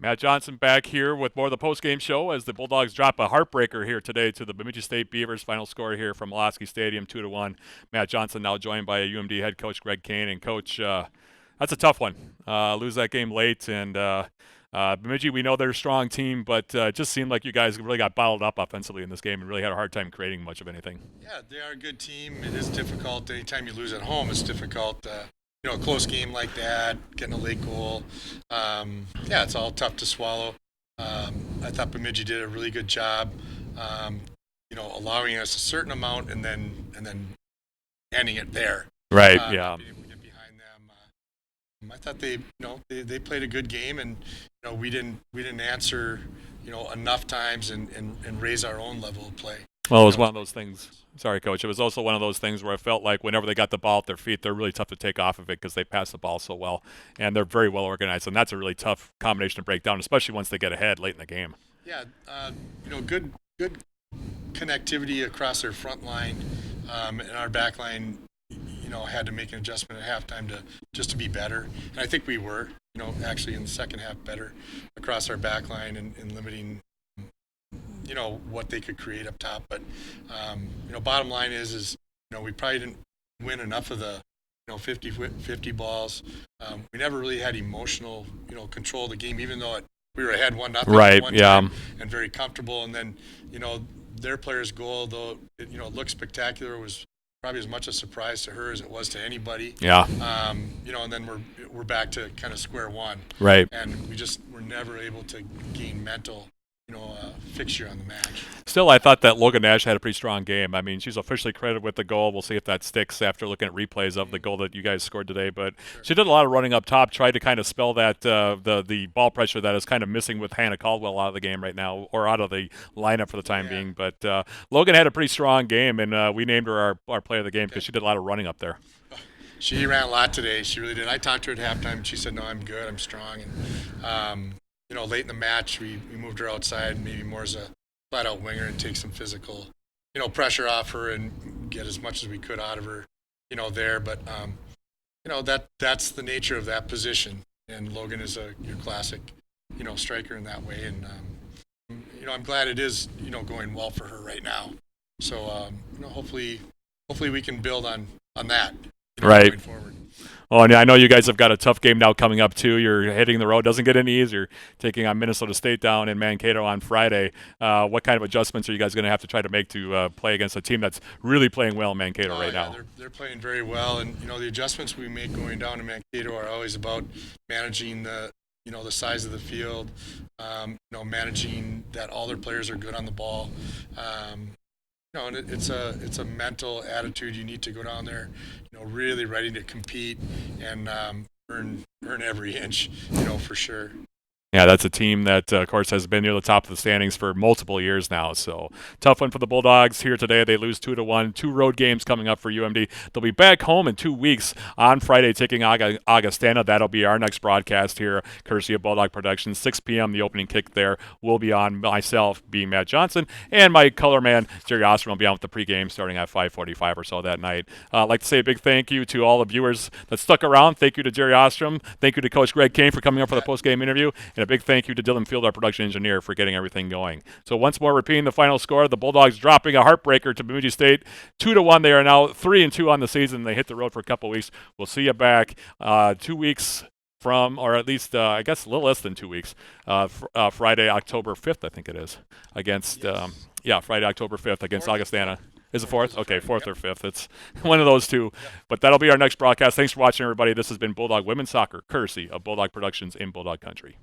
Matt Johnson back here with more of the postgame show as the Bulldogs drop a heartbreaker here today to the Bemidji State Beavers. Final score here from Molosky Stadium, 2-1. Matt Johnson now joined by UMD head coach Greg Kane. And coach, that's a tough one. Lose that game late, and Bemidji, we know they're a strong team, but it just seemed like you guys really got bottled up offensively in this game and really had a hard time creating much of anything. Yeah, they are a good team. It is difficult. Anytime you lose at home, it's difficult. A close game like that, getting a late goal. It's all tough to swallow. I thought Bemidji did a really good job, allowing us a certain amount and then ending it there. Right. Yeah. Being able to get behind them. I thought they played a good game, and we didn't answer enough times and raise our own level of play. Well, it was one of those things. Sorry, Coach. It was also one of those things where I felt like whenever they got the ball at their feet, they're really tough to take off of it because they pass the ball so well, and they're very well organized. And that's a really tough combination to break down, especially once they get ahead late in the game. Yeah, good connectivity across their front line, and our back line. Had to make an adjustment at halftime to be better, and I think we were. Actually in the second half better across our back line and limiting. What they could create up top, but bottom line is we probably didn't win enough of the 50-50 balls. We never really had emotional control of the game, even though we were ahead 1-0 right, one yeah, time and very comfortable. And then their player's goal, though it looked spectacular, was probably as much a surprise to her as it was to anybody. Yeah. And then we're back to kind of square one. Right. And we're never able to gain mental fixture on the match. Still, I thought that Logan Nash had a pretty strong game. I mean, she's officially credited with the goal. We'll see if that sticks after looking at replays of the goal that you guys scored today. But she did a lot of running up top, tried to kind of spell that the ball pressure that is kind of missing with Hannah Caldwell out of the game right now, or out of the lineup for the time being. But Logan had a pretty strong game, and we named her our player of the game because she did a lot of running up there. She ran a lot today. She really did. I talked to her at halftime, and she said, "No, I'm good. I'm strong." And late in the match, we moved her outside, maybe more as a flat-out winger, and take some physical, pressure off her and get as much as we could out of her, there. But that's the nature of that position. And Logan is your classic, striker in that way. And I'm glad it is, going well for her right now. So hopefully we can build on that, right, going forward. Oh, and I know you guys have got a tough game now coming up, too. You're hitting the road. Doesn't get any easier, taking on Minnesota State down in Mankato on Friday. What kind of adjustments are you guys going to have to try to make to play against a team that's really playing well in Mankato right now? They're playing very well, and the adjustments we make going down to Mankato are always about managing the size of the field, managing that all their players are good on the ball. And it's a mental attitude. You need to go down there, really ready to compete and earn every inch, for sure. Yeah, that's a team that, of course, has been near the top of the standings for multiple years now. So tough one for the Bulldogs here today. They lose 2-1. 2 road games coming up for UMD. They'll be back home in 2 weeks on Friday, taking Augustana. That'll be our next broadcast here, courtesy of Bulldog Productions. 6 p.m. The opening kick there will be on myself, being Matt Johnson, and my color man Jerry Ostrom will be on with the pregame starting at 5:45 or so that night. I'd like to say a big thank you to all the viewers that stuck around. Thank you to Jerry Ostrom. Thank you to Coach Greg Kane for coming up for the postgame interview. And a big thank you to Dylan Field, our production engineer, for getting everything going. So once more, repeating the final score, the Bulldogs dropping a heartbreaker to Bemidji State, 2-1. They are now 3-2 on the season. They hit the road for a couple weeks. We'll see you back 2 weeks from, or at least, I guess, a little less than 2 weeks, Friday, October 5th, I think it is, against, Friday, October 5th against Augustana. Is it 4th? Okay, 4th or 5th. It's one of those two. But that'll be our next broadcast. Thanks for watching, everybody. This has been Bulldog Women's Soccer, courtesy of Bulldog Productions in Bulldog Country.